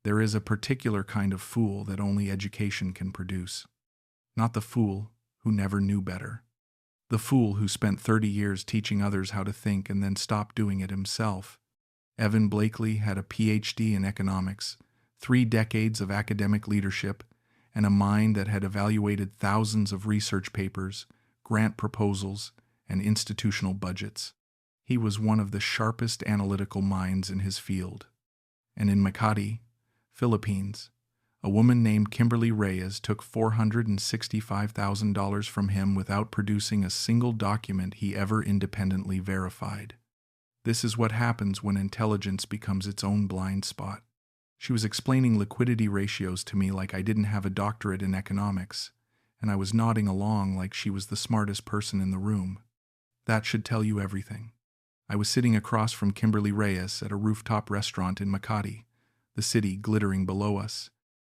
There is a particular kind of fool that only education can produce. Not the fool who never knew better. The fool who spent 30 years teaching others how to think and then stopped doing it himself. Evan Blakely had a PhD in economics, 3 decades of academic leadership, and a mind that had evaluated thousands of research papers, grant proposals, and institutional budgets. He was one of the sharpest analytical minds in his field. And in Makati, Philippines, a woman named Kimberly Reyes took $465,000 from him without producing a single document he ever independently verified. This is what happens when intelligence becomes its own blind spot. She was explaining liquidity ratios to me like I didn't have a doctorate in economics, and I was nodding along like she was the smartest person in the room. That should tell you everything. I was sitting across from Kimberly Reyes at a rooftop restaurant in Makati, the city glittering below us,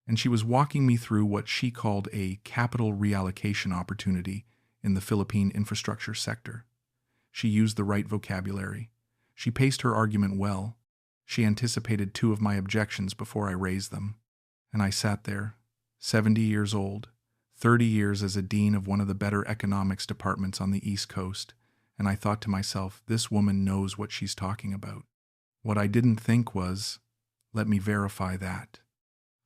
and she was walking me through what she called a capital reallocation opportunity in the Philippine infrastructure sector. She used the right vocabulary. She paced her argument well. She anticipated 2 of my objections before I raised them. And I sat there, 70 years old, 30 years as a dean of one of the better economics departments on the East Coast, and I thought to myself, this woman knows what she's talking about. What I didn't think was, let me verify that.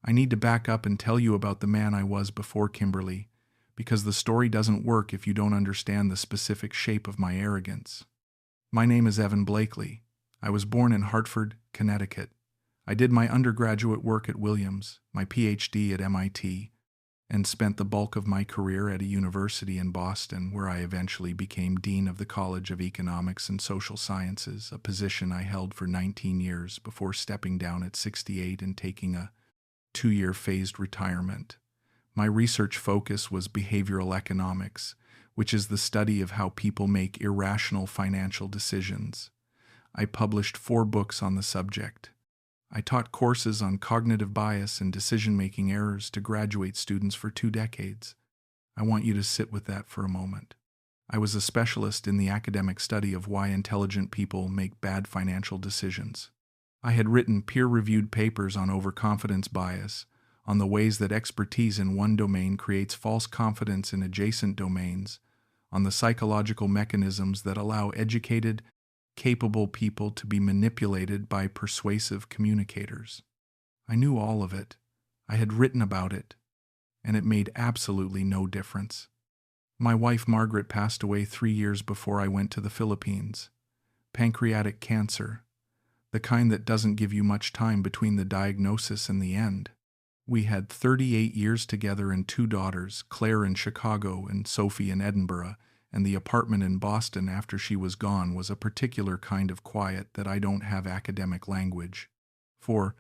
I need to back up and tell you about the man I was before Kimberly, because the story doesn't work if you don't understand the specific shape of my arrogance. My name is Evan Blakely. I was born in Hartford, Connecticut. I did my undergraduate work at Williams, my PhD at MIT, and spent the bulk of my career at a university in Boston, where I eventually became Dean of the College of Economics and Social Sciences, a position I held for 19 years before stepping down at 68 and taking a 2-year phased retirement. My research focus was behavioral economics, which is the study of how people make irrational financial decisions. I published 4 books on the subject. I taught courses on cognitive bias and decision-making errors to graduate students for 2 decades. I want you to sit with that for a moment. I was a specialist in the academic study of why intelligent people make bad financial decisions. I had written peer-reviewed papers on overconfidence bias, on the ways that expertise in one domain creates false confidence in adjacent domains, on the psychological mechanisms that allow educated, capable people to be manipulated by persuasive communicators. I knew all of it. I had written about it, and it made absolutely no difference. My wife Margaret passed away 3 years before I went to the Philippines. Pancreatic cancer, the kind that doesn't give you much time between the diagnosis and the end. We had 38 years together and 2 daughters, Claire in Chicago and Sophie in Edinburgh, and the apartment in Boston after she was gone was a particular kind of quiet that I don't have academic language for,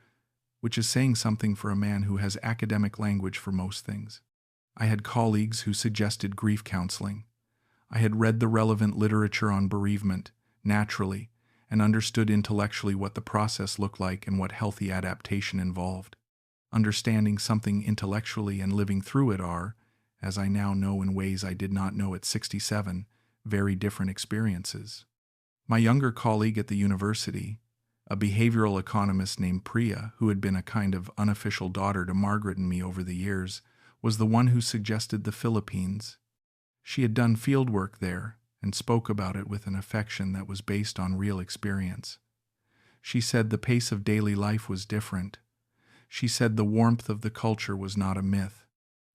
which is saying something for a man who has academic language for most things. I had colleagues who suggested grief counseling. I had read the relevant literature on bereavement, naturally, and understood intellectually what the process looked like and what healthy adaptation involved. Understanding something intellectually and living through it are, as I now know in ways I did not know at 67, very different experiences. My younger colleague at the university, a behavioral economist named Priya, who had been a kind of unofficial daughter to Margaret and me over the years, was the one who suggested the Philippines. She had done field work there and spoke about it with an affection that was based on real experience. She said the pace of daily life was different. She said the warmth of the culture was not a myth.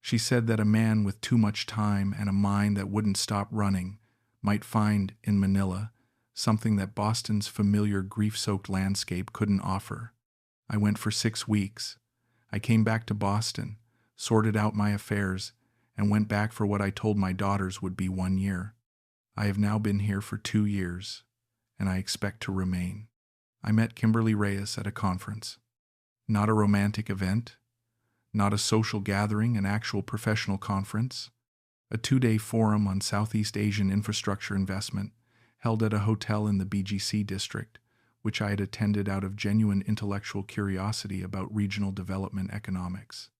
She said that a man with too much time and a mind that wouldn't stop running might find in Manila something that Boston's familiar grief-soaked landscape couldn't offer. I went for 6 weeks. I came back to Boston, sorted out my affairs, and went back for what I told my daughters would be 1 year. I have now been here for 2 years, and I expect to remain. I met Kimberly Reyes at a conference. Not a romantic event, not a social gathering, an actual professional conference, a 2-day forum on Southeast Asian infrastructure investment held at a hotel in the BGC district, which I had attended out of genuine intellectual curiosity about regional development economics.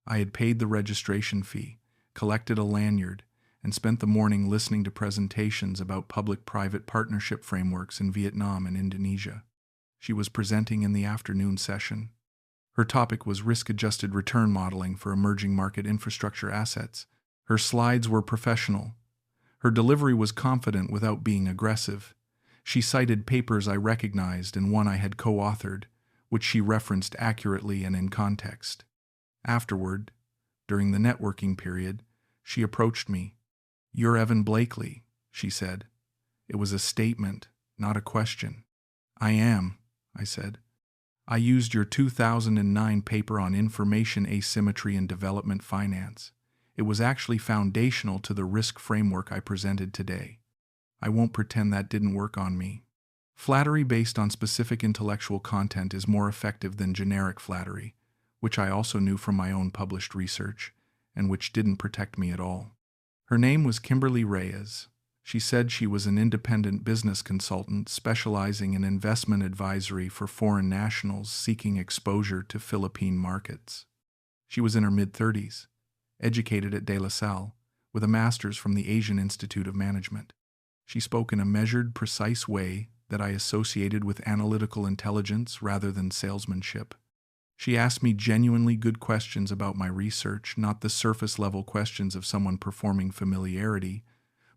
I had paid the registration fee, collected a lanyard, and spent the morning listening to presentations about public-private partnership frameworks in Vietnam and Indonesia. She was presenting in the afternoon session. Her topic was risk-adjusted return modeling for emerging market infrastructure assets. Her slides were professional. Her delivery was confident without being aggressive. She cited papers I recognized and one I had co-authored, which she referenced accurately and in context. Afterward, during the networking period, she approached me. "You're Evan Blakely," she said. It was a statement, not a question. "I am," I said. "I used your 2009 paper on information asymmetry and development finance. It was actually foundational to the risk framework I presented today. I won't pretend that didn't work on me." Flattery based on specific intellectual content is more effective than generic flattery, which I also knew from my own published research, and which didn't protect me at all. Her name was Kimberly Reyes. She said she was an independent business consultant specializing in investment advisory for foreign nationals seeking exposure to Philippine markets. She was in her mid-30s, educated at De La Salle, with a master's from the Asian Institute of Management. She spoke in a measured, precise way that I associated with analytical intelligence rather than salesmanship. She asked me genuinely good questions about my research, not the surface-level questions of someone performing familiarity,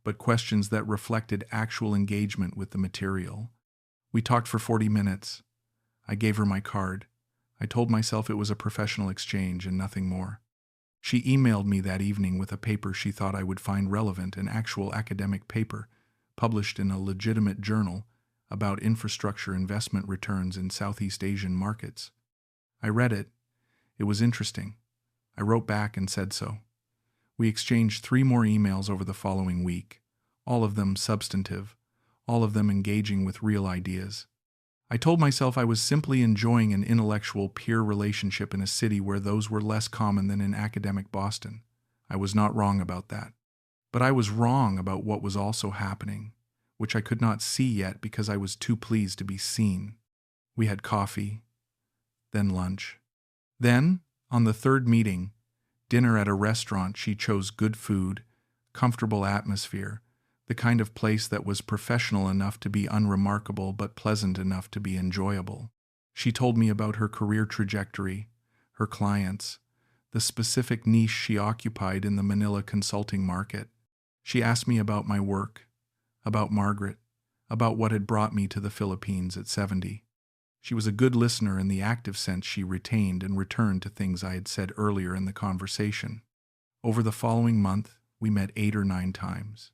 but questions that reflected actual engagement with the material. We talked for 40 minutes. I gave her my card. I told myself it was a professional exchange and nothing more. She emailed me that evening with a paper she thought I would find relevant, an actual academic paper, published in a legitimate journal about infrastructure investment returns in Southeast Asian markets. I read it. It was interesting. I wrote back and said so. We exchanged 3 more emails over the following week, all of them substantive, all of them engaging with real ideas. I told myself I was simply enjoying an intellectual peer relationship in a city where those were less common than in academic Boston. I was not wrong about that. But I was wrong about what was also happening, which I could not see yet because I was too pleased to be seen. We had coffee, then lunch. Then, on the 3rd meeting, dinner at a restaurant. She chose good food, comfortable atmosphere, the kind of place that was professional enough to be unremarkable but pleasant enough to be enjoyable. She told me about her career trajectory, her clients, the specific niche she occupied in the Manila consulting market. She asked me about my work, about Margaret, about what had brought me to the Philippines at 70. She was a good listener in the active sense. She retained and returned to things I had said earlier in the conversation. Over the following month, we met 8 or 9 times.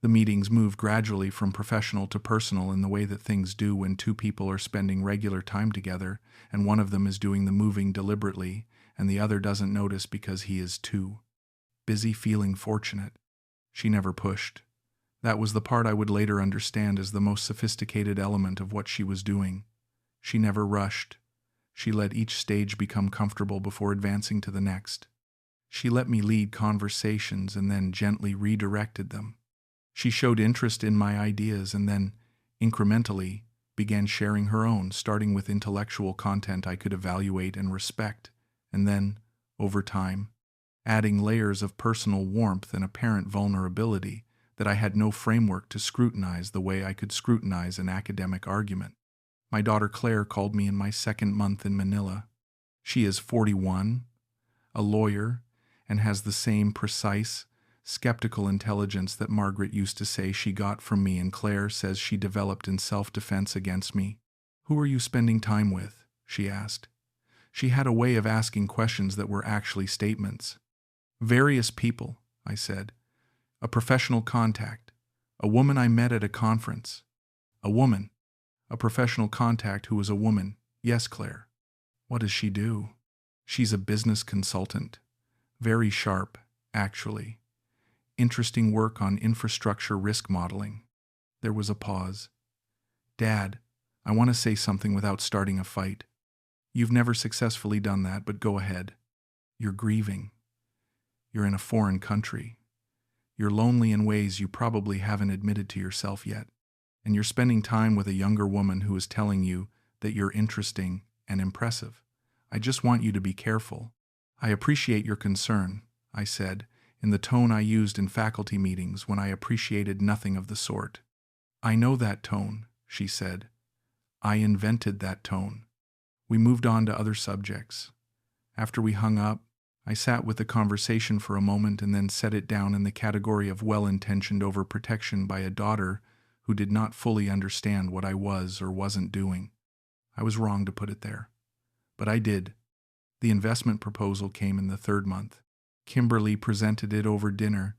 The meetings moved gradually from professional to personal in the way that things do when 2 people are spending regular time together and one of them is doing the moving deliberately and the other doesn't notice because he is too busy feeling fortunate. She never pushed. That was the part I would later understand as the most sophisticated element of what she was doing. She never rushed. She let each stage become comfortable before advancing to the next. She let me lead conversations and then gently redirected them. She showed interest in my ideas and then, incrementally, began sharing her own, starting with intellectual content I could evaluate and respect, and then, over time, adding layers of personal warmth and apparent vulnerability that I had no framework to scrutinize the way I could scrutinize an academic argument. My daughter Claire called me in my 2nd month in Manila. She is 41, a lawyer, and has the same precise, skeptical intelligence that Margaret used to say she got from me and Claire says she developed in self-defense against me. "Who are you spending time with?" she asked. She had a way of asking questions that were actually statements. "Various people," I said. "A professional contact. A woman I met at a conference." "A woman. A professional contact who was a woman. Yes, Claire." "What does she do?" "She's a business consultant. Very sharp, actually. Interesting work on infrastructure risk modeling." There was a pause. "Dad, I want to say something without starting a fight. You've never successfully done that, but go ahead. You're grieving. You're in a foreign country. You're lonely in ways you probably haven't admitted to yourself yet. And you're spending time with a younger woman who is telling you that you're interesting and impressive. I just want you to be careful." "I appreciate your concern," I said, in the tone I used in faculty meetings when I appreciated nothing of the sort. "I know that tone," she said. "I invented that tone. We moved on to other subjects. After we hung up, I sat with the conversation for a moment and then set it down in the category of well-intentioned overprotection by a daughter who did not fully understand what I was or wasn't doing. I was wrong to put it there. But I did. The investment proposal came in the third month. Kimberly presented it over dinner,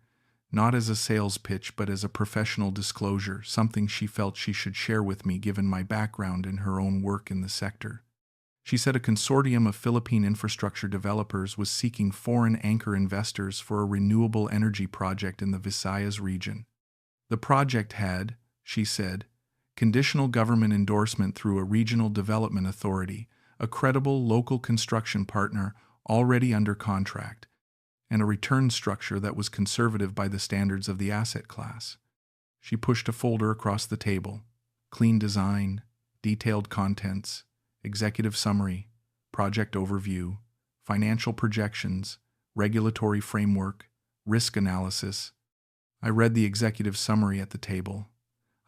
not as a sales pitch but as a professional disclosure, something she felt she should share with me given my background and her own work in the sector. She said a consortium of Philippine infrastructure developers was seeking foreign anchor investors for a renewable energy project in the Visayas region. The project had, she said, conditional government endorsement through a regional development authority, a credible local construction partner already under contract, and a return structure that was conservative by the standards of the asset class. She pushed a folder across the table. Clean design, detailed contents, executive summary, project overview, financial projections, regulatory framework, risk analysis. I read the executive summary at the table.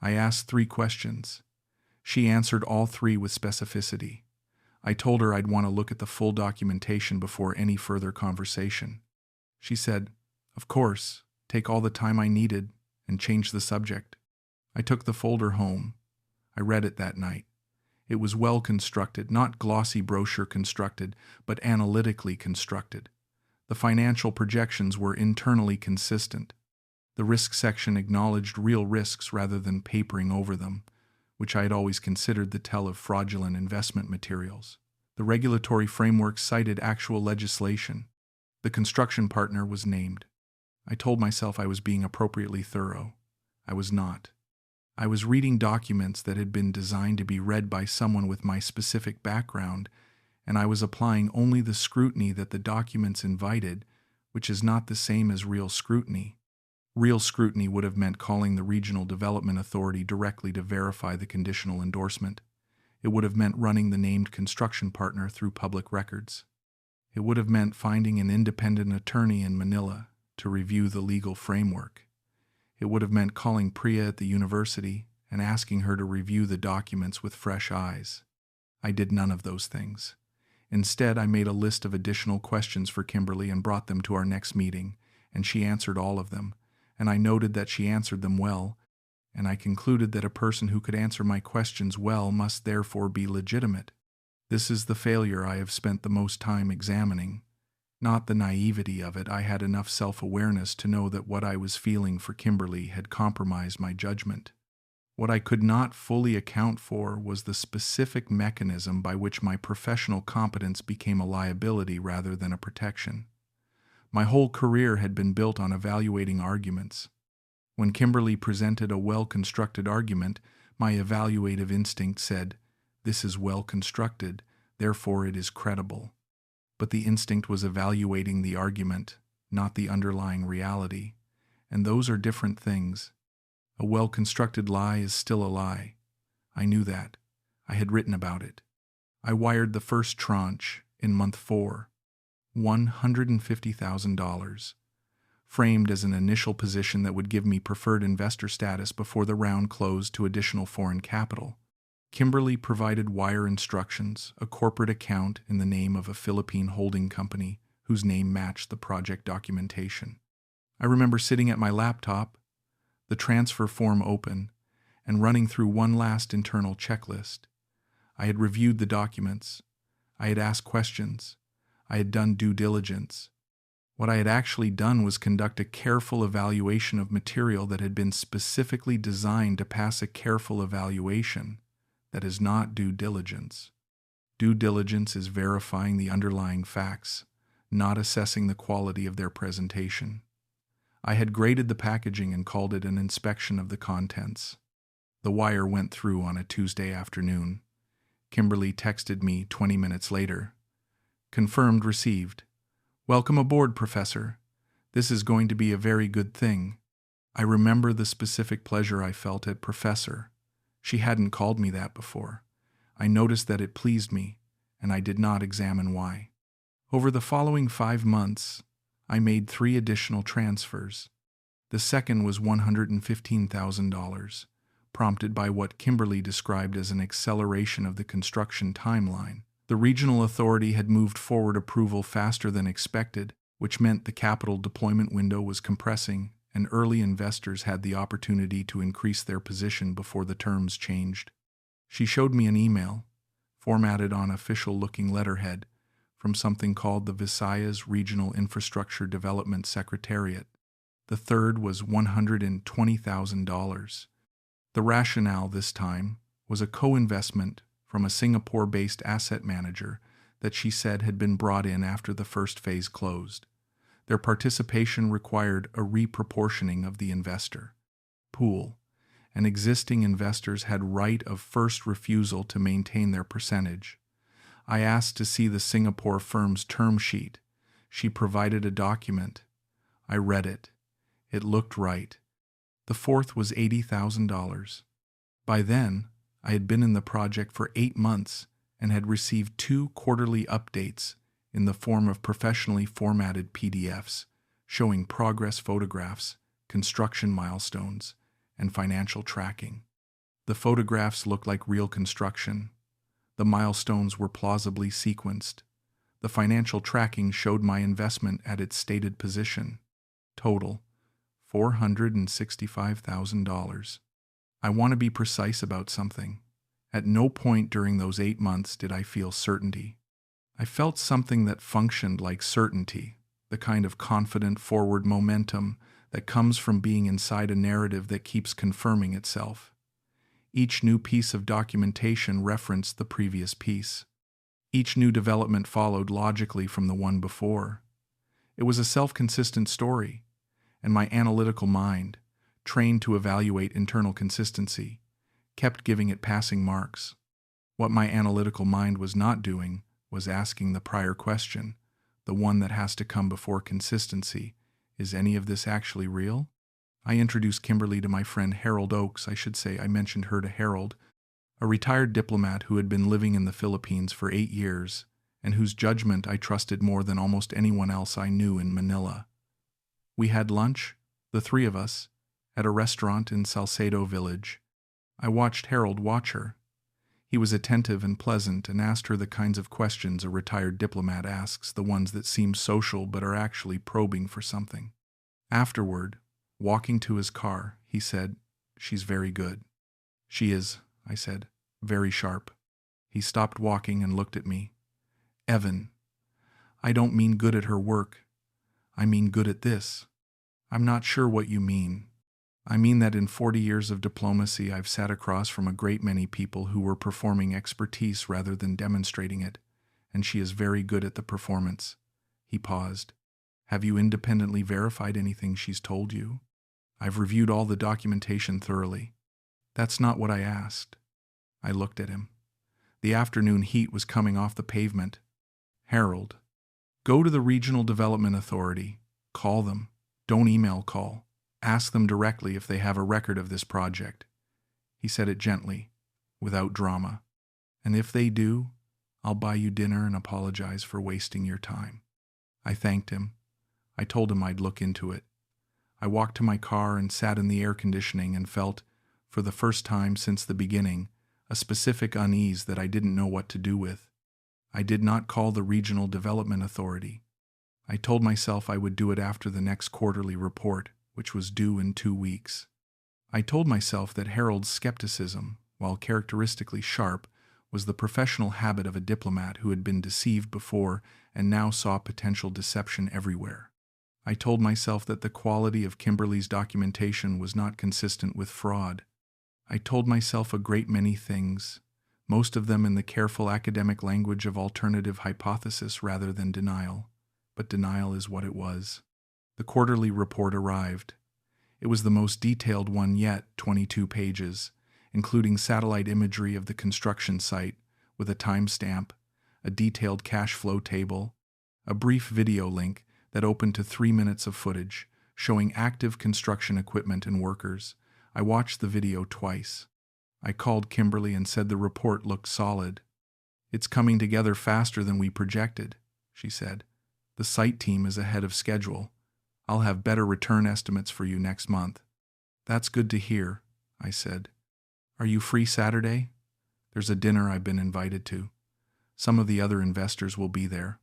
I asked 3 questions. She answered all 3 with specificity. I told her I'd want to look at the full documentation before any further conversation. She said, "Of course, take all the time I needed," and changed the subject. I took the folder home. I read it that night. It was well constructed, not glossy brochure constructed, but analytically constructed. The financial projections were internally consistent. The risk section acknowledged real risks rather than papering over them, which I had always considered the tell of fraudulent investment materials. The regulatory framework cited actual legislation. The construction partner was named. I told myself I was being appropriately thorough. I was not. I was reading documents that had been designed to be read by someone with my specific background, and I was applying only the scrutiny that the documents invited, which is not the same as real scrutiny. Real scrutiny would have meant calling the Regional Development Authority directly to verify the conditional endorsement. It would have meant running the named construction partner through public records. It would have meant finding an independent attorney in Manila to review the legal framework. It would have meant calling Priya at the university and asking her to review the documents with fresh eyes. I did none of those things. Instead, I made a list of additional questions for Kimberly and brought them to our next meeting, and she answered all of them, and I noted that she answered them well, and I concluded that a person who could answer my questions well must therefore be legitimate. This is the failure I have spent the most time examining. Not the naivety of it. I had enough self-awareness to know that what I was feeling for Kimberly had compromised my judgment. What I could not fully account for was the specific mechanism by which my professional competence became a liability rather than a protection. My whole career had been built on evaluating arguments. When Kimberly presented a well-constructed argument, my evaluative instinct said, "This is well-constructed, therefore it is credible." But the instinct was evaluating the argument, not the underlying reality, and those are different things. A well-constructed lie is still a lie. I knew that. I had written about it. I wired the first tranche in month 4, $150,000, framed as an initial position that would give me preferred investor status before the round closed to additional foreign capital. Kimberly provided wire instructions, a corporate account in the name of a Philippine holding company whose name matched the project documentation. I remember sitting at my laptop, the transfer form open, and running through one last internal checklist. I had reviewed the documents. I had asked questions. I had done due diligence. What I had actually done was conduct a careful evaluation of material that had been specifically designed to pass a careful evaluation. That is not due diligence. Due diligence is verifying the underlying facts, not assessing the quality of their presentation. I had graded the packaging and called it an inspection of the contents. The wire went through on a Tuesday afternoon. Kimberly texted me 20 minutes later. "Confirmed received. Welcome aboard, Professor. This is going to be a very good thing." I remember the specific pleasure I felt at Professor. She hadn't called me that before. I noticed that it pleased me, and I did not examine why. Over the following 5 months, I made 3 additional transfers. The second was $115,000, prompted by what Kimberly described as an acceleration of the construction timeline. The regional authority had moved forward approval faster than expected, which meant the capital deployment window was compressing, and early investors had the opportunity to increase their position before the terms changed. She showed me an email, formatted on official-looking letterhead, from something called the Visayas Regional Infrastructure Development Secretariat. The third was $120,000. The rationale this time was a co-investment from a Singapore-based asset manager that she said had been brought in after the first phase closed. Their participation required a reproportioning of the investor pool, and existing investors had right of first refusal to maintain their percentage. I asked to see the Singapore firm's term sheet. She provided a document. I read it. It looked right. The fourth was $80,000. By then, I had been in the project for 8 months and had received 2 quarterly updates in the form of professionally formatted PDFs showing progress photographs, construction milestones, and financial tracking. The photographs looked like real construction. The milestones were plausibly sequenced. The financial tracking showed my investment at its stated position. Total, $465,000. I want to be precise about something. At no point during those 8 months did I feel certainty. I felt something that functioned like certainty, the kind of confident forward momentum that comes from being inside a narrative that keeps confirming itself. Each new piece of documentation referenced the previous piece. Each new development followed logically from the one before. It was a self-consistent story, and my analytical mind, trained to evaluate internal consistency, kept giving it passing marks. What my analytical mind was not doing was asking the prior question, the one that has to come before consistency: is any of this actually real? I introduced Kimberly to my friend Harold Oakes. I should say I mentioned her to Harold, a retired diplomat who had been living in the Philippines for 8 years and whose judgment I trusted more than almost anyone else I knew in Manila. We had lunch, the 3 of us, at a restaurant in Salcedo Village. I watched Harold watch her. He was attentive and pleasant and asked her the kinds of questions a retired diplomat asks, the ones that seem social but are actually probing for something. Afterward, walking to his car, he said, "She's very good." "She is," I said, "very sharp." He stopped walking and looked at me. "Evan, I don't mean good at her work. I mean good at this." "I'm not sure what you mean." "I mean that in 40 years of diplomacy I've sat across from a great many people who were performing expertise rather than demonstrating it, and she is very good at the performance." He paused. "Have you independently verified anything she's told you?" "I've reviewed all the documentation thoroughly." "That's not what I asked." I looked at him. The afternoon heat was coming off the pavement. "Harold, go to the Regional Development Authority. Call them. Don't email call. Ask them directly if they have a record of this project." He said it gently, without drama. "And if they do, I'll buy you dinner and apologize for wasting your time." I thanked him. I told him I'd look into it. I walked to my car and sat in the air conditioning and felt, for the first time since the beginning, a specific unease that I didn't know what to do with. I did not call the Regional Development Authority. I told myself I would do it after the next quarterly report, which was due in 2 weeks. I told myself that Harold's skepticism, while characteristically sharp, was the professional habit of a diplomat who had been deceived before and now saw potential deception everywhere. I told myself that the quality of Kimberly's documentation was not consistent with fraud. I told myself a great many things, most of them in the careful academic language of alternative hypothesis rather than denial. But denial is what it was. The quarterly report arrived. It was the most detailed one yet, 22 pages, including satellite imagery of the construction site with a timestamp, a detailed cash flow table, a brief video link that opened to 3 minutes of footage showing active construction equipment and workers. I watched the video twice. I called Kimberly and said the report looked solid. "It's coming together faster than we projected," she said. "The site team is ahead of schedule. I'll have better return estimates for you next month." "That's good to hear," I said. "Are you free Saturday? There's a dinner I've been invited to." Some of the other investors will be there.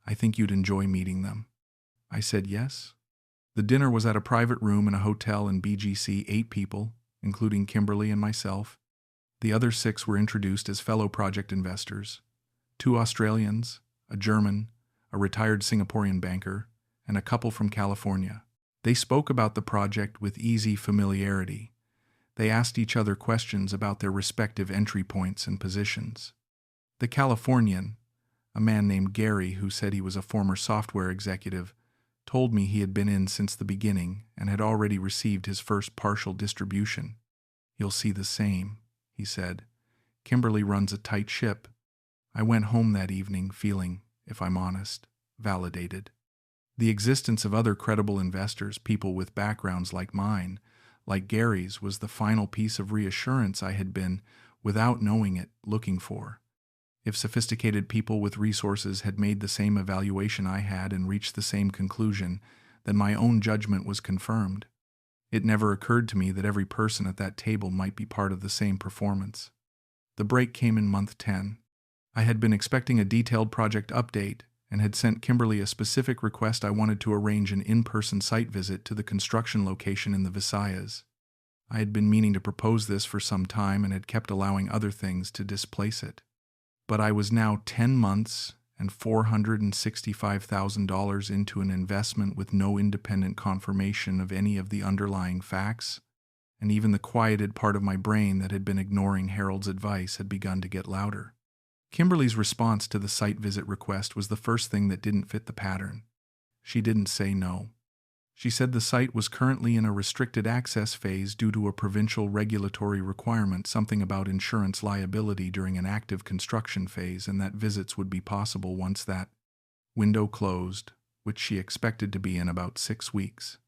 I think you'd enjoy meeting them." I said yes. The dinner was at a private room in a hotel in BGC, 8 people, including Kimberly and myself. The other 6 were introduced as fellow project investors: 2 Australians, a German, a retired Singaporean banker, and a couple from California. They spoke about the project with easy familiarity. They asked each other questions about their respective entry points and positions. The Californian, a man named Gary who said he was a former software executive, told me he had been in since the beginning and had already received his first partial distribution. "You'll see the same," he said. "Kimberly runs a tight ship." I went home that evening feeling, if I'm honest, validated. The existence of other credible investors, people with backgrounds like mine, like Gary's, was the final piece of reassurance I had been, without knowing it, looking for. If sophisticated people with resources had made the same evaluation I had and reached the same conclusion, then my own judgment was confirmed. It never occurred to me that every person at that table might be part of the same performance. The break came in month 10. I had been expecting a detailed project update and had sent Kimberly a specific request. I wanted to arrange an in-person site visit to the construction location in the Visayas. I had been meaning to propose this for some time and had kept allowing other things to displace it. But I was now 10 months and $465,000 into an investment with no independent confirmation of any of the underlying facts, and even the quieted part of my brain that had been ignoring Harold's advice had begun to get louder. Kimberly's response to the site visit request was the first thing that didn't fit the pattern. She didn't say no. She said the site was currently in a restricted access phase due to a provincial regulatory requirement, something about insurance liability during an active construction phase, and that visits would be possible once that window closed, which she expected to be in about 6 weeks.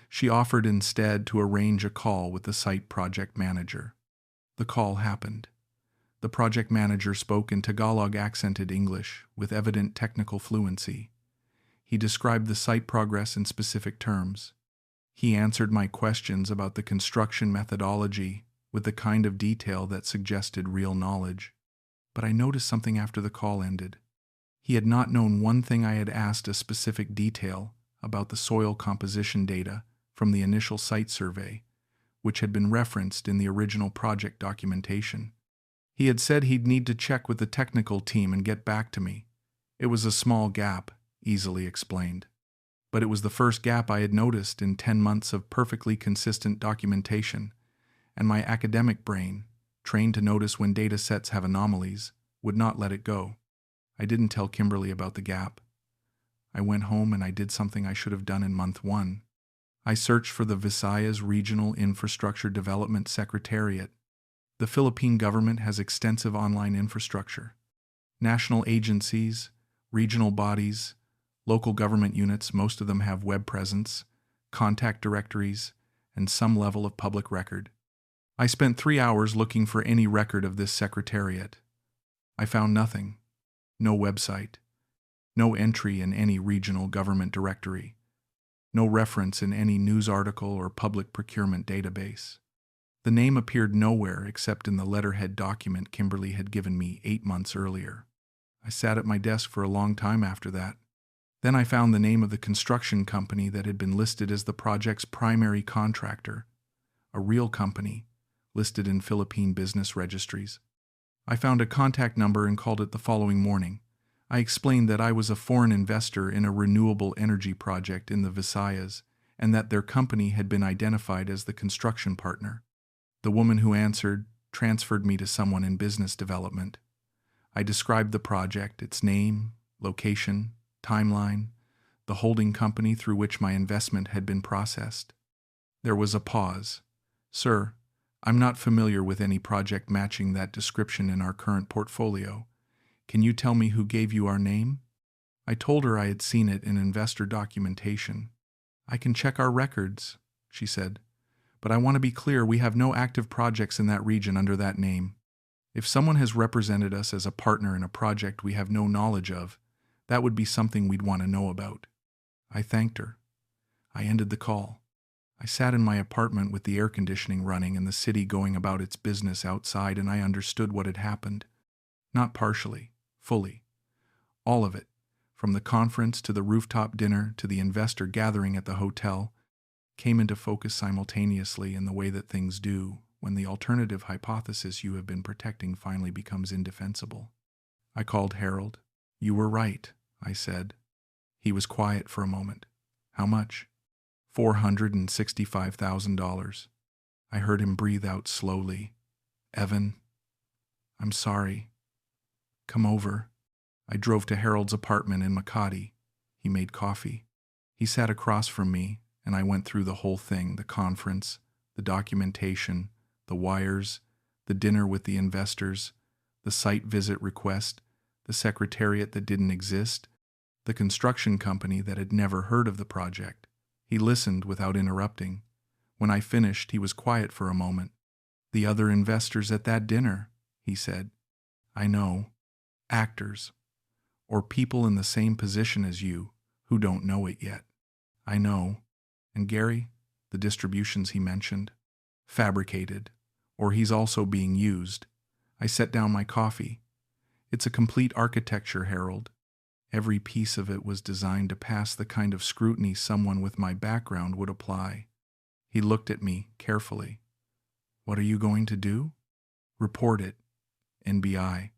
She offered instead to arrange a call with the site project manager. The call happened. The project manager spoke in Tagalog-accented English with evident technical fluency. He described the site progress in specific terms. He answered my questions about the construction methodology with the kind of detail that suggested real knowledge. But I noticed something after the call ended. He had not known one thing. I had asked a specific detail about the soil composition data from the initial site survey, which had been referenced in the original project documentation. He had said he'd need to check with the technical team and get back to me. It was a small gap, easily explained. But it was the first gap I had noticed in 10 months of perfectly consistent documentation, and my academic brain, trained to notice when data sets have anomalies, would not let it go. I didn't tell Kimberly about the gap. I went home and I did something I should have done in month 1. I searched for the Visayas Regional Infrastructure Development Secretariat. The Philippine government has extensive online infrastructure. National agencies, regional bodies, local government units, most of them have web presence, contact directories, and some level of public record. I spent 3 hours looking for any record of this secretariat. I found nothing. No website. No entry in any regional government directory. No reference in any news article or public procurement database. The name appeared nowhere except in the letterhead document Kimberly had given me 8 months earlier. I sat at my desk for a long time after that. Then I found the name of the construction company that had been listed as the project's primary contractor, a real company, listed in Philippine business registries. I found a contact number and called it the following morning. I explained that I was a foreign investor in a renewable energy project in the Visayas and that their company had been identified as the construction partner. The woman who answered transferred me to someone in business development. I described the project, its name, location, timeline, the holding company through which my investment had been processed. There was a pause. "Sir, I'm not familiar with any project matching that description in our current portfolio. Can you tell me who gave you our name?" I told her I had seen it in investor documentation. "I can check our records," she said. "But I want to be clear, we have no active projects in that region under that name. If someone has represented us as a partner in a project we have no knowledge of, that would be something we'd want to know about." I thanked her. I ended the call. I sat in my apartment with the air conditioning running and the city going about its business outside, and I understood what had happened. Not partially, Fully. All of it. From the conference to the rooftop dinner to the investor gathering at the hotel, came into focus simultaneously in the way that things do when the alternative hypothesis you have been protecting finally becomes indefensible. I called Harold. "You were right," I said. He was quiet for a moment. "How much?" $465,000. I heard him breathe out slowly. "Evan, I'm sorry. Come over." I drove to Harold's apartment in Makati. He made coffee. He sat across from me, and I went through the whole thing, the conference, the documentation, the wires, the dinner with the investors, the site visit request, the secretariat that didn't exist, the construction company that had never heard of the project. He listened without interrupting. When I finished, he was quiet for a moment. "The other investors at that dinner," he said. "I know. Actors. Or people in the same position as you who don't know it yet. I know. And Gary, the distributions he mentioned, fabricated, or he's also being used." I set down my coffee. "It's a complete architecture, Harold. Every piece of it was designed to pass the kind of scrutiny someone with my background would apply." He looked at me carefully. "What are you going to do?" "Report it. NBI.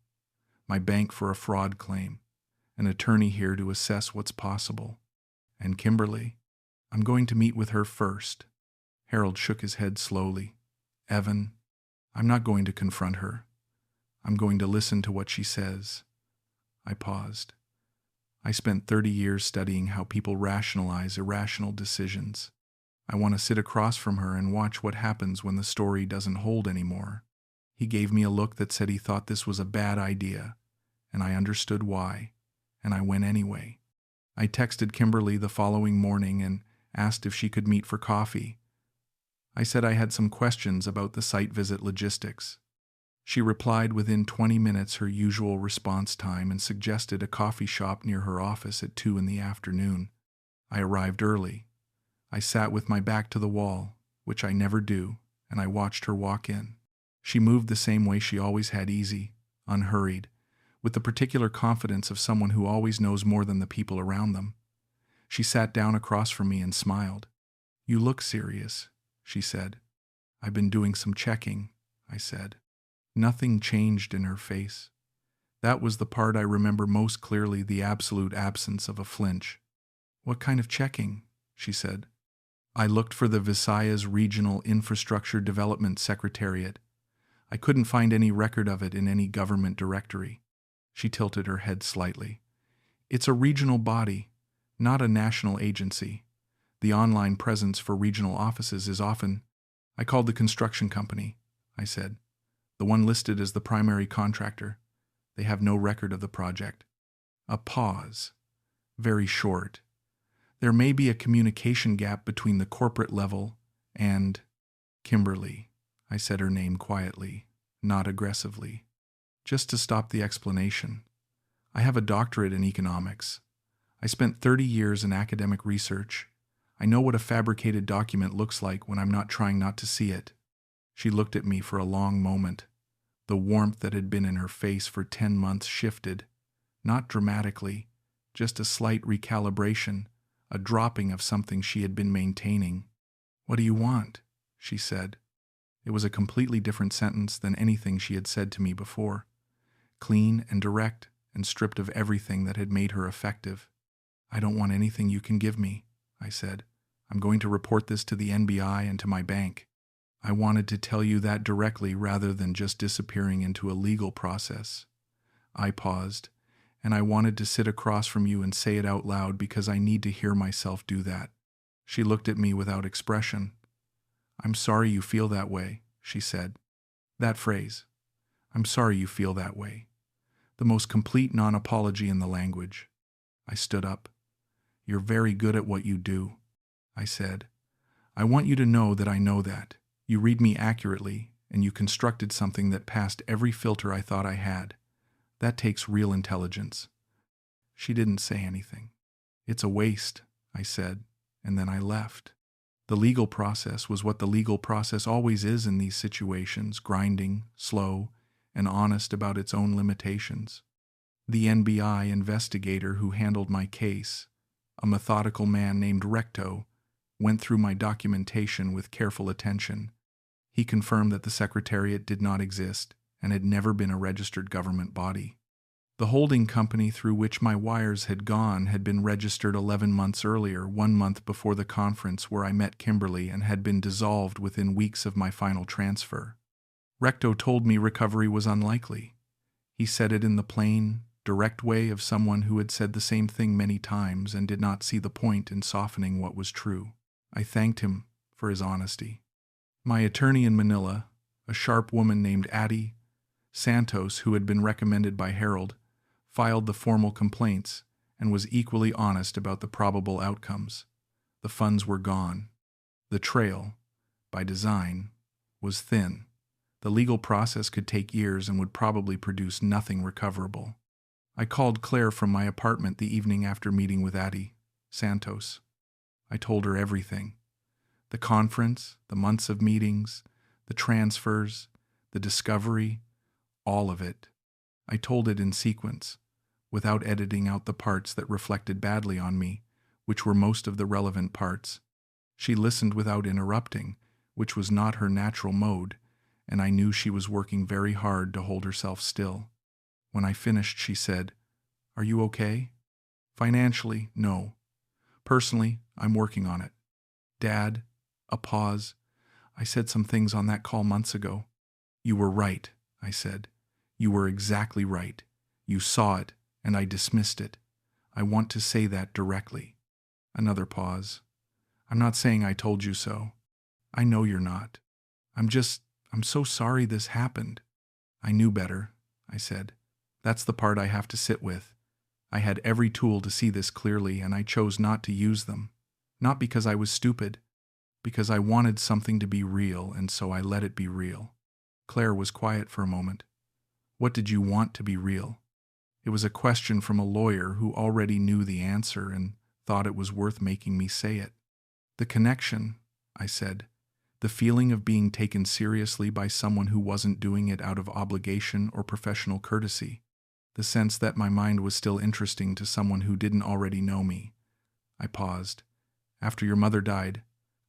My bank for a fraud claim. An attorney here to assess what's possible. And Kimberly, I'm going to meet with her first." Harold shook his head slowly. "Evan, I'm not going to confront her. I'm going to listen to what she says." I paused. I spent 30 years studying how people rationalize irrational decisions. I want to sit across from her and watch what happens when the story doesn't hold anymore. He gave me a look that said he thought this was a bad idea, and I understood why, and I went anyway. I texted Kimberly the following morning and asked if she could meet for coffee. I said I had some questions about the site visit logistics. She replied within 20 minutes her usual response time and suggested a coffee shop near her office at 2 in the afternoon. I arrived early. I sat with my back to the wall, which I never do, and I watched her walk in. She moved the same way she always had, easy, unhurried, with the particular confidence of someone who always knows more than the people around them. She sat down across from me and smiled. "You look serious," she said. "I've been doing some checking," I said. Nothing changed in her face. That was the part I remember most clearly, the absolute absence of a flinch. "What kind of checking?" she said. "I looked for the Visayas Regional Infrastructure Development Secretariat. I couldn't find any record of it in any government directory." She tilted her head slightly. "It's a regional body, not a national agency. The online presence for regional offices is often—" "I called the construction company," I said. "The one listed as the primary contractor. They have no record of the project." A pause. Very short. "There may be a communication gap between the corporate level and—" "Kimberly," I said her name quietly, not aggressively, just to stop the explanation. "I have a doctorate in economics. I spent 30 years in academic research. I know what a fabricated document looks like when I'm not trying not to see it." She looked at me for a long moment. The warmth that had been in her face for 10 months shifted, not dramatically, just a slight recalibration, a dropping of something she had been maintaining. "What do you want?" she said. It was a completely different sentence than anything she had said to me before. Clean and direct and stripped of everything that had made her effective. "I don't want anything you can give me," I said. "I'm going to report this to the NBI and to my bank." I wanted to tell you that directly rather than just disappearing into a legal process. I paused, and I wanted to sit across from you and say it out loud because I need to hear myself do that. She looked at me without expression. "I'm sorry you feel that way," she said. That phrase, "I'm sorry you feel that way." The most complete non-apology in the language. I stood up. "You're very good at what you do," I said. "I want you to know that I know that. You read me accurately, and you constructed something that passed every filter I thought I had. That takes real intelligence." She didn't say anything. "It's a waste," I said, and then I left. The legal process was what the legal process always is in these situations, grinding, slow, and honest about its own limitations. The NBI investigator who handled my case, a methodical man named Recto, went through my documentation with careful attention. He confirmed that the Secretariat did not exist and had never been a registered government body. The holding company through which my wires had gone had been registered 11 months earlier, 1 month before the conference where I met Kimberly, and had been dissolved within weeks of my final transfer. Recto told me recovery was unlikely. He said it in the plain, direct way of someone who had said the same thing many times and did not see the point in softening what was true. I thanked him for his honesty. My attorney in Manila, a sharp woman named Addie Santos, who had been recommended by Harold, filed the formal complaints and was equally honest about the probable outcomes. The funds were gone. The trail, by design, was thin. The legal process could take years and would probably produce nothing recoverable. I called Claire from my apartment the evening after meeting with Addie Santos. I told her everything. The conference, the months of meetings, the transfers, the discovery, all of it. I told it in sequence, without editing out the parts that reflected badly on me, which were most of the relevant parts. She listened without interrupting, which was not her natural mode, and I knew she was working very hard to hold herself still. When I finished, she said, "Are you okay?" "Financially, no. Personally, I'm working on it." "Dad," a pause. "I said some things on that call months ago." "You were right," I said. "You were exactly right. You saw it, and I dismissed it. I want to say that directly." Another pause. "I'm not saying I told you so. I know you're not. I'm so sorry this happened." "I knew better," I said. "That's the part I have to sit with. I had every tool to see this clearly, and I chose not to use them. Not because I was stupid, because I wanted something to be real, and so I let it be real." Claire was quiet for a moment. "What did you want to be real?" It was a question from a lawyer who already knew the answer and thought it was worth making me say it. "The connection," I said. "The feeling of being taken seriously by someone who wasn't doing it out of obligation or professional courtesy. The sense that my mind was still interesting to someone who didn't already know me." I paused. "After your mother died,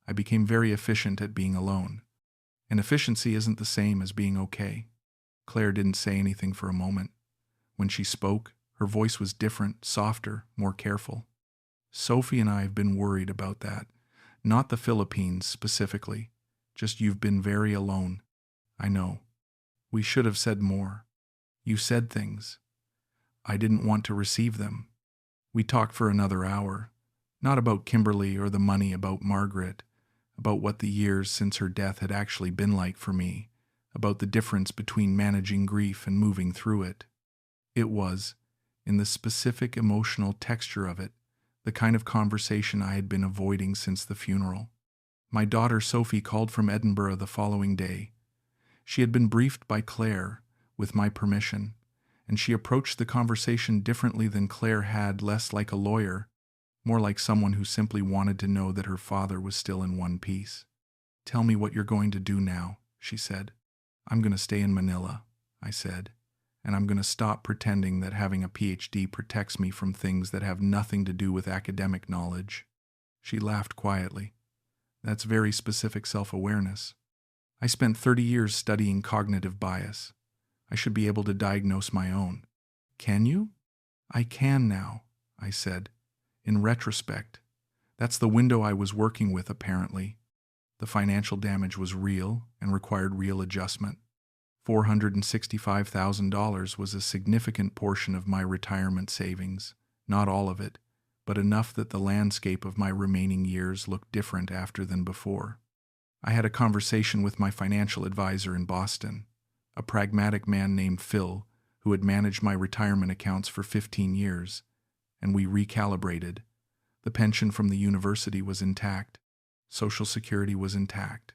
I became very efficient at being alone. And efficiency isn't the same as being okay." Claire didn't say anything for a moment. When she spoke, her voice was different, softer, more careful. "Sophie and I have been worried about that. Not the Philippines specifically. Just you've been very alone. I know. We should have said more. You said things. I didn't want to receive them. We talked for another hour. Not about Kimberly or the money, about Margaret, about what the years since her death had actually been like for me, about the difference between managing grief and moving through it. It was, in the specific emotional texture of it, the kind of conversation I had been avoiding since the funeral. My daughter Sophie called from Edinburgh the following day. She had been briefed by Claire, with my permission, and she approached the conversation differently than Claire had, less like a lawyer, more like someone who simply wanted to know that her father was still in one piece. "Tell me what you're going to do now," she said. "I'm going to stay in Manila," I said, "and I'm going to stop pretending that having a PhD protects me from things that have nothing to do with academic knowledge." She laughed quietly. "That's very specific self-awareness. I spent 30 years studying cognitive bias. I should be able to diagnose my own." "Can you?" "I can now," I said. "In retrospect. That's the window I was working with, apparently. The financial damage was real and required real adjustment. $465,000 was a significant portion of my retirement savings, not all of it, but enough that the landscape of my remaining years looked different after than before. I had a conversation with my financial advisor in Boston, a pragmatic man named Phil, who had managed my retirement accounts for 15 years, and we recalibrated. The pension from the university was intact. Social Security was intact.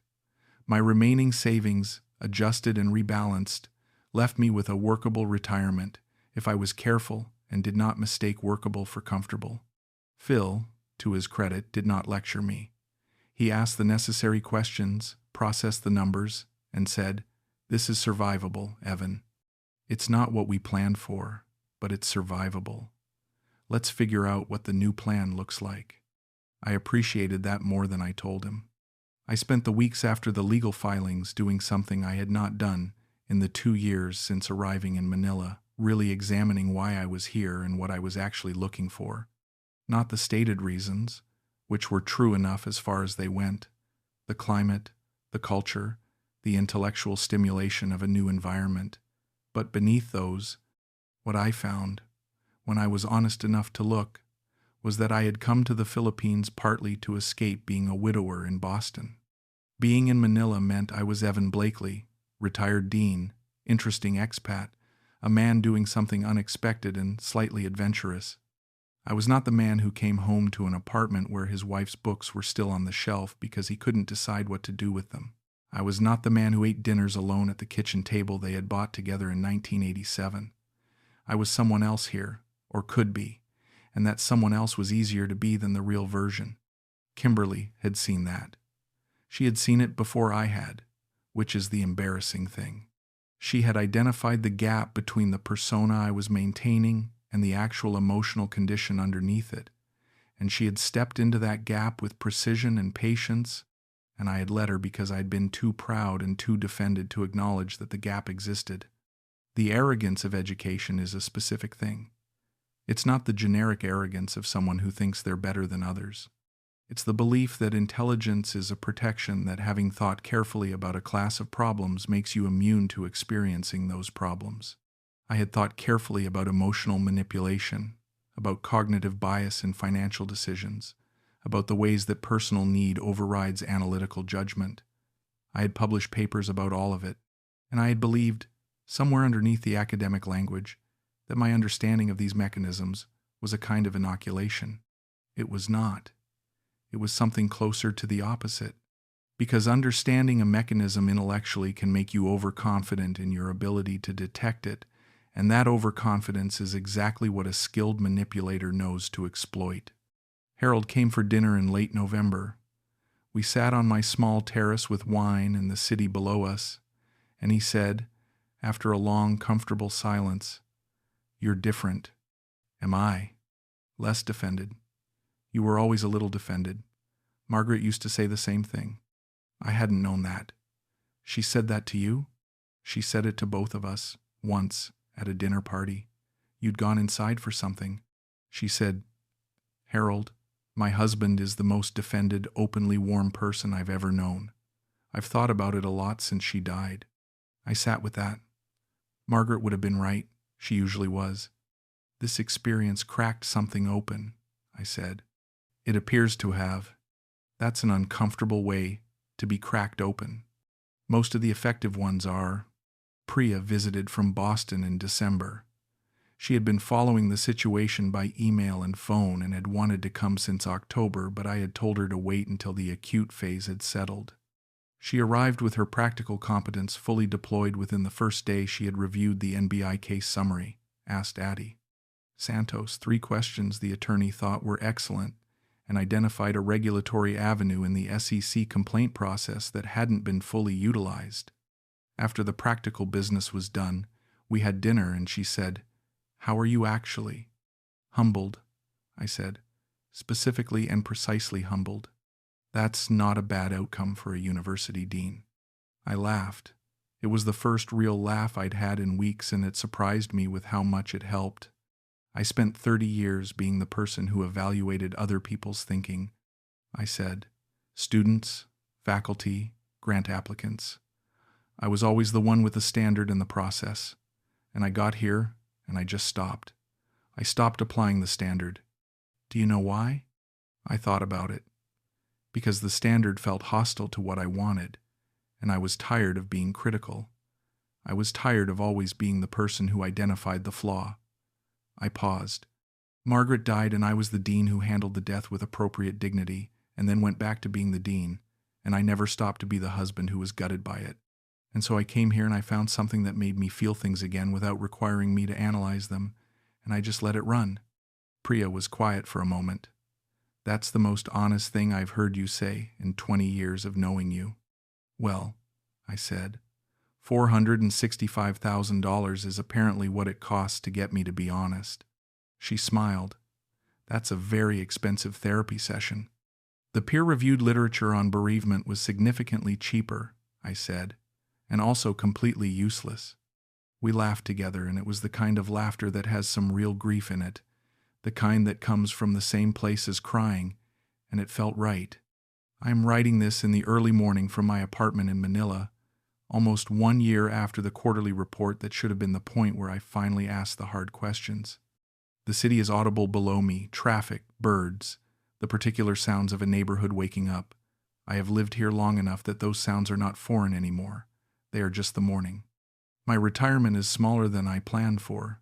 My remaining savings, adjusted and rebalanced, left me with a workable retirement if I was careful and did not mistake workable for comfortable. Phil, to his credit, did not lecture me. He asked the necessary questions, processed the numbers, and said, "This is survivable, Evan. It's not what we planned for, but it's survivable. Let's figure out what the new plan looks like." I appreciated that more than I told him. I spent the weeks after the legal filings doing something I had not done in the 2 years since arriving in Manila, really examining why I was here and what I was actually looking for. Not the stated reasons, which were true enough as far as they went: the climate, the culture, the intellectual stimulation of a new environment. But beneath those, what I found, when I was honest enough to look, was that I had come to the Philippines partly to escape being a widower in Boston. Being in Manila meant I was Evan Blakely, retired dean, interesting expat, a man doing something unexpected and slightly adventurous. I was not the man who came home to an apartment where his wife's books were still on the shelf because he couldn't decide what to do with them. I was not the man who ate dinners alone at the kitchen table they had bought together in 1987. I was someone else here, or could be, and that someone else was easier to be than the real version. Kimberly had seen that. She had seen it before I had, which is the embarrassing thing. She had identified the gap between the persona I was maintaining and the actual emotional condition underneath it, and she had stepped into that gap with precision and patience, and I had let her because I had been too proud and too defended to acknowledge that the gap existed. The arrogance of education is a specific thing. It's not the generic arrogance of someone who thinks they're better than others. It's the belief that intelligence is a protection, that having thought carefully about a class of problems makes you immune to experiencing those problems. I had thought carefully about emotional manipulation, about cognitive bias in financial decisions, about the ways that personal need overrides analytical judgment. I had published papers about all of it, and I had believed, somewhere underneath the academic language, that my understanding of these mechanisms was a kind of inoculation. It was not. It was something closer to the opposite. Because understanding a mechanism intellectually can make you overconfident in your ability to detect it, and that overconfidence is exactly what a skilled manipulator knows to exploit. Harold came for dinner in late November. We sat on my small terrace with wine and the city below us, and he said, after a long, comfortable silence, "You're different." Am I? Less defended. You were always a little defended. Margaret used to say the same thing. I hadn't known that. She said that to you? She said it to both of us, once, at a dinner party. You'd gone inside for something. She said, "Harold, my husband is the most defended, openly warm person I've ever known. I've thought about it a lot since she died." I sat with that. Margaret would have been right. She usually was. "This experience cracked something open," I said. "It appears to have. That's an uncomfortable way to be cracked open. Most of the effective ones are." Priya visited from Boston in December. She had been following the situation by email and phone and had wanted to come since October, but I had told her to wait until the acute phase had settled. She arrived with her practical competence fully deployed within the first day she had reviewed the NBI case summary, asked Addie Santos 3 questions the attorney thought were excellent, and identified a regulatory avenue in the SEC complaint process that hadn't been fully utilized. After the practical business was done, we had dinner and she said, "How are you actually?" "Humbled," I said, "specifically and precisely humbled. That's not a bad outcome for a university dean." I laughed. It was the first real laugh I'd had in weeks, and it surprised me with how much it helped. I spent 30 years being the person who evaluated other people's thinking. I said, students, faculty, grant applicants. I was always the one with the standard in the process, and I got here and I just stopped. I stopped applying the standard. Do you know why? I thought about it. Because the standard felt hostile to what I wanted, and I was tired of being critical. I was tired of always being the person who identified the flaw. I paused. Margaret died and I was the dean who handled the death with appropriate dignity, and then went back to being the dean, and I never stopped to be the husband who was gutted by it. And so I came here and I found something that made me feel things again without requiring me to analyze them, and I just let it run. Priya was quiet for a moment. That's the most honest thing I've heard you say in 20 years of knowing you. Well, I said, $465,000 is apparently what it costs to get me to be honest. She smiled. That's a very expensive therapy session. The peer-reviewed literature on bereavement was significantly cheaper, I said, and also completely useless. We laughed together, and it was the kind of laughter that has some real grief in it, the kind that comes from the same place as crying, and it felt right. I am writing this in the early morning from my apartment in Manila, almost 1 year after the quarterly report that should have been the point where I finally asked the hard questions. The city is audible below me, traffic, birds, the particular sounds of a neighborhood waking up. I have lived here long enough that those sounds are not foreign anymore. They are just the morning. My retirement is smaller than I planned for.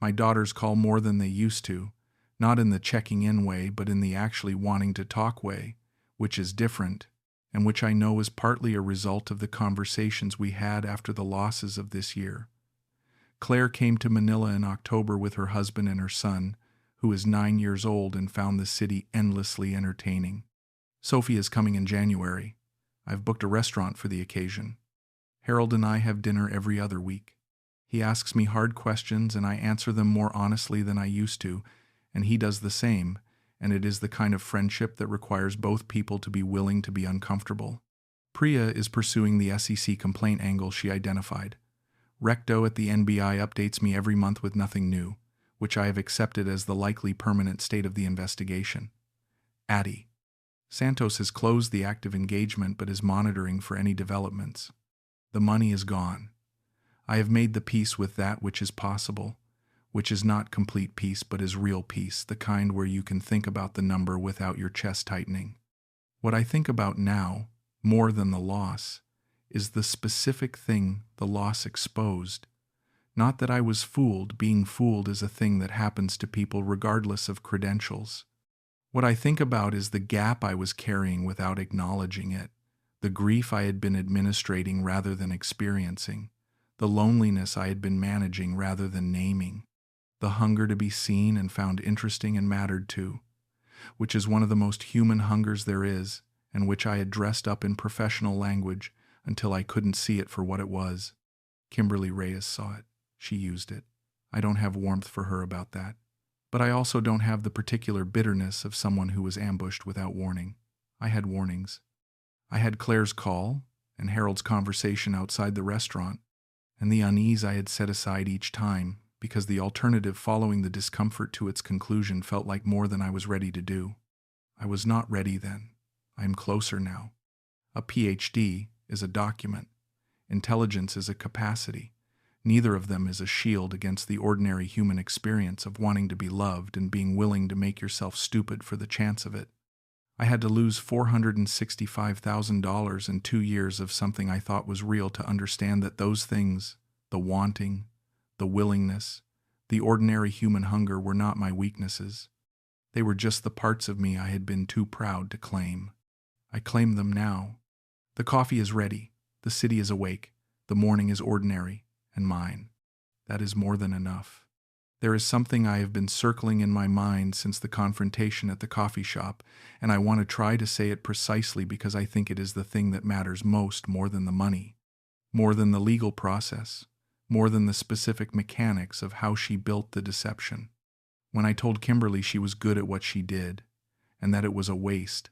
My daughters call more than they used to, not in the checking in way, but in the actually wanting to talk way, which is different, and which I know is partly a result of the conversations we had after the losses of this year. Claire came to Manila in October with her husband and her son, who is 9 years old and found the city endlessly entertaining. Sophie is coming in January. I've booked a restaurant for the occasion. Harold and I have dinner every other week. He asks me hard questions and I answer them more honestly than I used to, and he does the same, and it is the kind of friendship that requires both people to be willing to be uncomfortable. Priya is pursuing the SEC complaint angle she identified. Recto at the NBI updates me every month with nothing new, which I have accepted as the likely permanent state of the investigation. Addie. Santos has closed the active engagement but is monitoring for any developments. The money is gone. I have made the peace with that which is possible, which is not complete peace but is real peace, the kind where you can think about the number without your chest tightening. What I think about now, more than the loss, is the specific thing the loss exposed. Not that I was fooled. Being fooled is a thing that happens to people regardless of credentials. What I think about is the gap I was carrying without acknowledging it, the grief I had been administrating rather than experiencing, the loneliness I had been managing rather than naming, the hunger to be seen and found interesting and mattered to, which is one of the most human hungers there is, and which I had dressed up in professional language until I couldn't see it for what it was. Kimberly Reyes saw it. She used it. I don't have warmth for her about that. But I also don't have the particular bitterness of someone who was ambushed without warning. I had warnings. I had Claire's call and Harold's conversation outside the restaurant, and the unease I had set aside each time, because the alternative following the discomfort to its conclusion felt like more than I was ready to do. I was not ready then. I am closer now. A PhD is a document. Intelligence is a capacity. Neither of them is a shield against the ordinary human experience of wanting to be loved and being willing to make yourself stupid for the chance of it. I had to lose $465,000 in 2 years of something I thought was real to understand that those things, the wanting, the willingness, the ordinary human hunger, were not my weaknesses. They were just the parts of me I had been too proud to claim. I claim them now. The coffee is ready. The city is awake. The morning is ordinary and mine. That is more than enough. There is something I have been circling in my mind since the confrontation at the coffee shop, and I want to try to say it precisely because I think it is the thing that matters most, more than the money, more than the legal process, more than the specific mechanics of how she built the deception. When I told Kimberly she was good at what she did, and that it was a waste,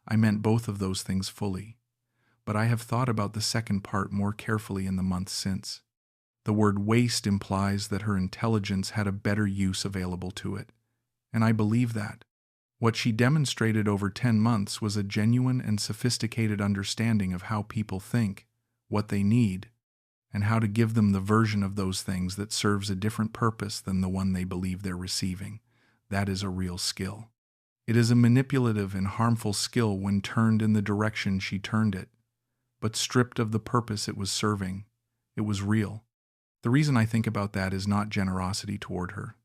I meant both of those things fully. But I have thought about the second part more carefully in the months since. The word waste implies that her intelligence had a better use available to it, and I believe that. What she demonstrated over 10 months was a genuine and sophisticated understanding of how people think, what they need, and how to give them the version of those things that serves a different purpose than the one they believe they're receiving. That is a real skill. It is a manipulative and harmful skill when turned in the direction she turned it, but stripped of the purpose it was serving, it was real. The reason I think about that is not generosity toward her.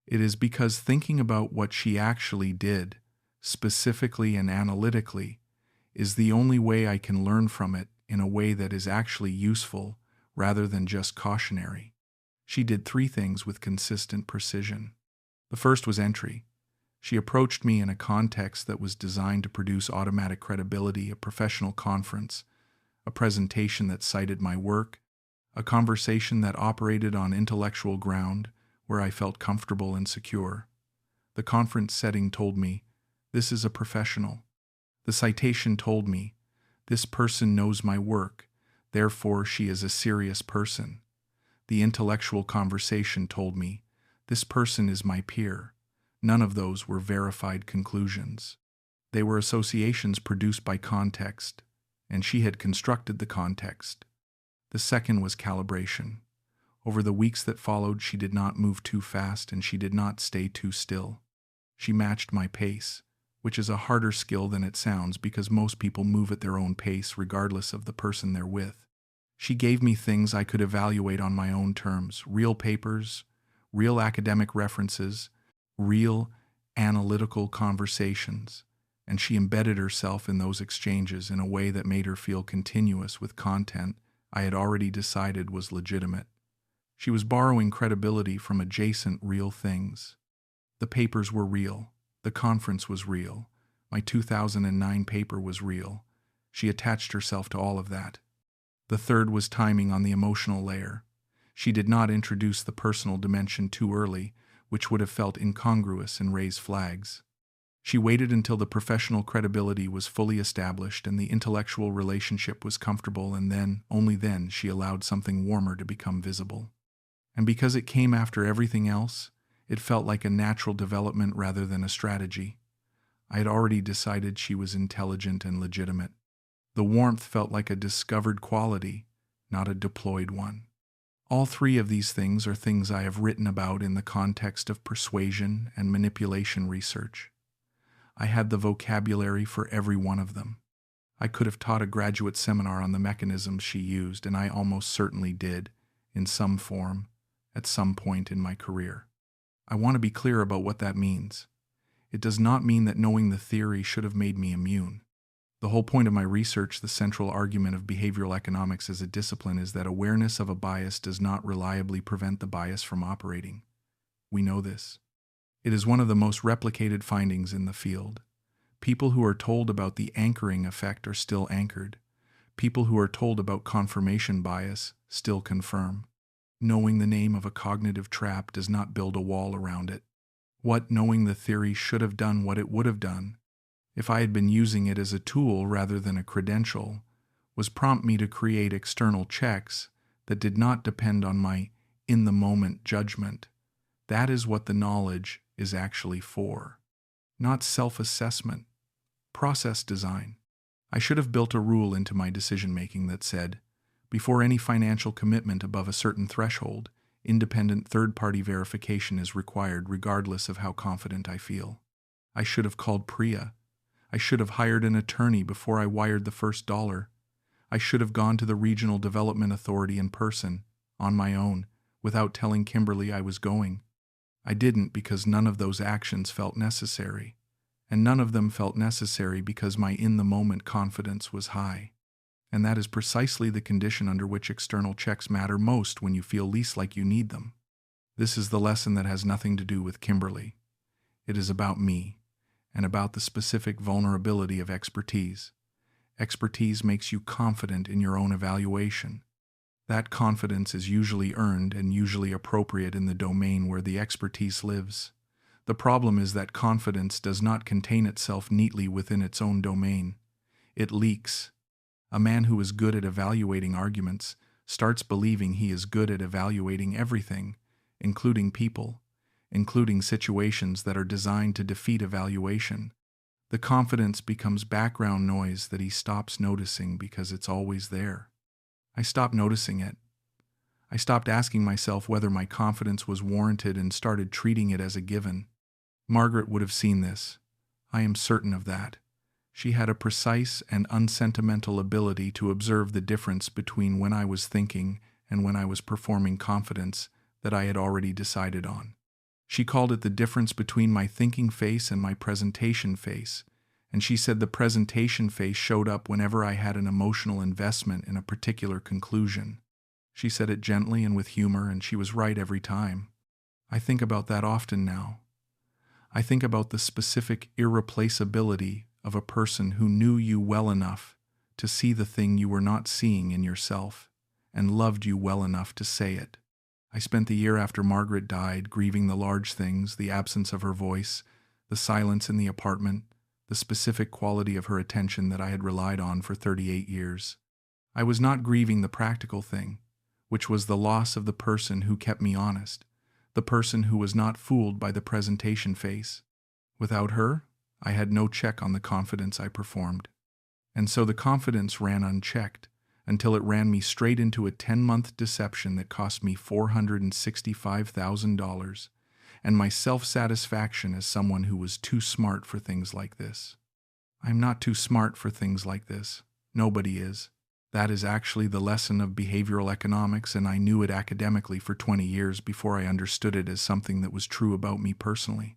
It is because thinking about what she actually did, specifically and analytically, is the only way I can learn from it in a way that is actually useful rather than just cautionary. She did 3 things with consistent precision. The first was entry. She approached me in a context that was designed to produce automatic credibility, a professional conference, a presentation that cited my work, a conversation that operated on intellectual ground where I felt comfortable and secure. The conference setting told me, this is a professional. The citation told me, this person knows my work, therefore she is a serious person. The intellectual conversation told me, this person is my peer. None of those were verified conclusions. They were associations produced by context, and she had constructed the context. The second was calibration. Over the weeks that followed, she did not move too fast and she did not stay too still. She matched my pace, which is a harder skill than it sounds because most people move at their own pace regardless of the person they're with. She gave me things I could evaluate on my own terms, real papers, real academic references, real analytical conversations, and she embedded herself in those exchanges in a way that made her feel continuous with content I had already decided was legitimate. She was borrowing credibility from adjacent real things. The papers were real. The conference was real. My 2009 paper was real. She attached herself to all of that. The third was timing on the emotional layer. She did not introduce the personal dimension too early, which would have felt incongruous and raised flags. She waited until the professional credibility was fully established and the intellectual relationship was comfortable, and then, only then, she allowed something warmer to become visible. And because it came after everything else, it felt like a natural development rather than a strategy. I had already decided she was intelligent and legitimate. The warmth felt like a discovered quality, not a deployed one. All three of these things are things I have written about in the context of persuasion and manipulation research. I had the vocabulary for every one of them. I could have taught a graduate seminar on the mechanisms she used, and I almost certainly did, in some form, at some point in my career. I want to be clear about what that means. It does not mean that knowing the theory should have made me immune. The whole point of my research, the central argument of behavioral economics as a discipline, is that awareness of a bias does not reliably prevent the bias from operating. We know this. It is one of the most replicated findings in the field. People who are told about the anchoring effect are still anchored. People who are told about confirmation bias still confirm. Knowing the name of a cognitive trap does not build a wall around it. What knowing the theory should have done what it would have done, if I had been using it as a tool rather than a credential, was prompt me to create external checks that did not depend on my in-the-moment judgment. That is what the knowledge is actually for. Not self-assessment, process design. I should have built a rule into my decision-making that said, before any financial commitment above a certain threshold, independent third-party verification is required regardless of how confident I feel. I should have called Priya. I should have hired an attorney before I wired the first dollar. I should have gone to the Regional Development Authority in person, on my own, without telling Kimberly I was going. I didn't because none of those actions felt necessary, and none of them felt necessary because my in-the-moment confidence was high. And that is precisely the condition under which external checks matter most when you feel least like you need them. This is the lesson that has nothing to do with Kimberly. It is about me, and about the specific vulnerability of expertise. Expertise makes you confident in your own evaluation. That confidence is usually earned and usually appropriate in the domain where the expertise lives. The problem is that confidence does not contain itself neatly within its own domain. It leaks. A man who is good at evaluating arguments starts believing he is good at evaluating everything, including people, including situations that are designed to defeat evaluation. The confidence becomes background noise that he stops noticing because it's always there. I stopped noticing it. I stopped asking myself whether my confidence was warranted and started treating it as a given. Margaret would have seen this. I am certain of that. She had a precise and unsentimental ability to observe the difference between when I was thinking and when I was performing confidence that I had already decided on. She called it the difference between my thinking face and my presentation face, and she said the presentation face showed up whenever I had an emotional investment in a particular conclusion. She said it gently and with humor, and she was right every time. I think about that often now. I think about the specific irreplaceability of a person who knew you well enough to see the thing you were not seeing in yourself, and loved you well enough to say it. I spent the year after Margaret died grieving the large things, the absence of her voice, the silence in the apartment, the specific quality of her attention that I had relied on for 38 years. I was not grieving the practical thing, which was the loss of the person who kept me honest, the person who was not fooled by the presentation face. Without her, I had no check on the confidence I performed. And so the confidence ran unchecked, until it ran me straight into a 10-month deception that cost me $465,000, and my self-satisfaction as someone who was too smart for things like this. I'm not too smart for things like this. Nobody is. That is actually the lesson of behavioral economics, and I knew it academically for 20 years before I understood it as something that was true about me personally.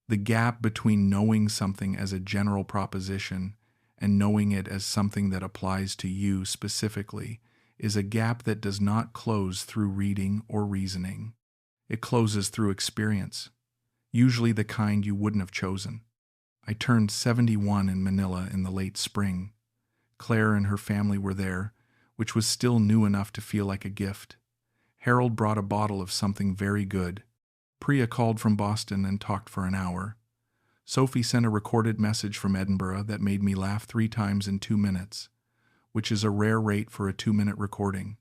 The gap between knowing something as a general proposition and knowing it as something that applies to you specifically is a gap that does not close through reading or reasoning. It closes through experience, usually the kind you wouldn't have chosen. I turned 71 in Manila in the late spring. Claire and her family were there, which was still new enough to feel like a gift. Harold brought a bottle of something very good. Priya called from Boston and talked for an hour. Sophie sent a recorded message from Edinburgh that made me laugh 3 times in 2 minutes, which is a rare rate for a 2-minute recording.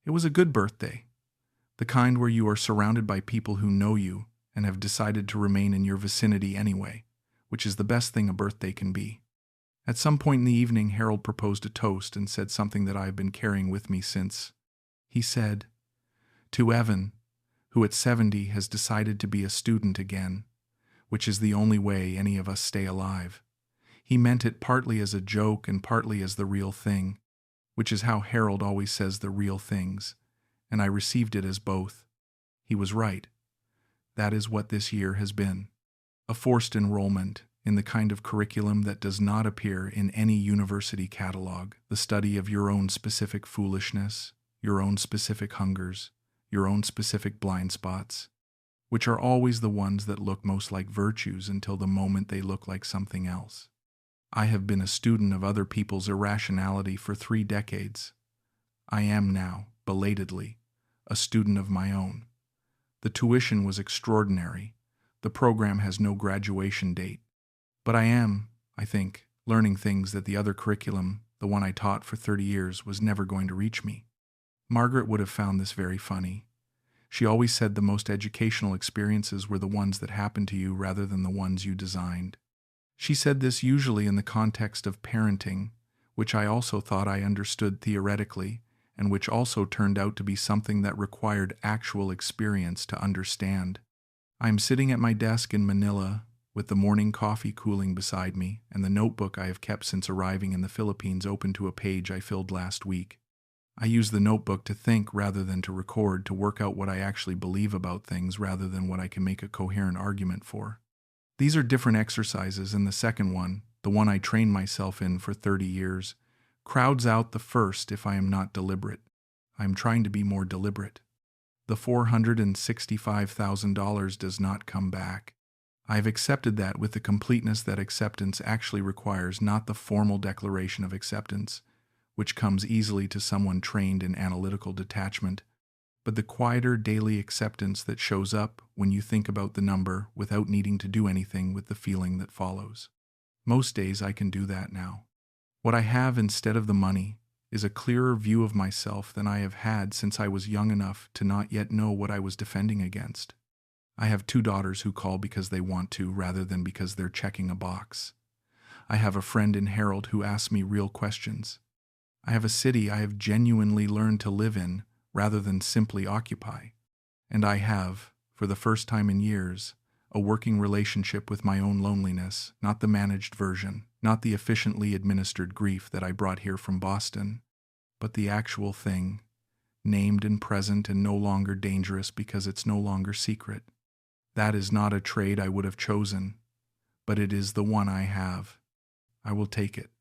It was a good birthday, the kind where you are surrounded by people who know you and have decided to remain in your vicinity anyway, which is the best thing a birthday can be. At some point in the evening, Harold proposed a toast and said something that I have been carrying with me since. He said, "To Evan, who at 70 has decided to be a student again, which is the only way any of us stay alive." He meant it partly as a joke and partly as the real thing, which is how Harold always says the real things, and I received it as both. He was right. That is what this year has been. A forced enrollment in the kind of curriculum that does not appear in any university catalog, the study of your own specific foolishness, your own specific hungers, your own specific blind spots, which are always the ones that look most like virtues until the moment they look like something else. I have been a student of other people's irrationality for 3 decades. I am now, belatedly, a student of my own. The tuition was extraordinary. The program has no graduation date. But I am, I think, learning things that the other curriculum, the one I taught for 30 years, was never going to reach me. Margaret would have found this very funny. She always said the most educational experiences were the ones that happened to you rather than the ones you designed. She said this usually in the context of parenting, which I also thought I understood theoretically, and which also turned out to be something that required actual experience to understand. I am sitting at my desk in Manila, with the morning coffee cooling beside me, and the notebook I have kept since arriving in the Philippines open to a page I filled last week. I use the notebook to think rather than to record, to work out what I actually believe about things rather than what I can make a coherent argument for. These are different exercises, and the second one, the one I trained myself in for 30 years, crowds out the first if I am not deliberate. I am trying to be more deliberate. The $465,000 does not come back. I have accepted that with the completeness that acceptance actually requires, not the formal declaration of acceptance, which comes easily to someone trained in analytical detachment, but the quieter daily acceptance that shows up when you think about the number without needing to do anything with the feeling that follows. Most days I can do that now. What I have instead of the money is a clearer view of myself than I have had since I was young enough to not yet know what I was defending against. I have 2 daughters who call because they want to rather than because they're checking a box. I have a friend in Harold who asks me real questions. I have a city I have genuinely learned to live in rather than simply occupy. And I have, for the first time in years, a working relationship with my own loneliness, not the managed version, not the efficiently administered grief that I brought here from Boston, but the actual thing, named and present and no longer dangerous because it's no longer secret. That is not a trade I would have chosen, but it is the one I have. I will take it.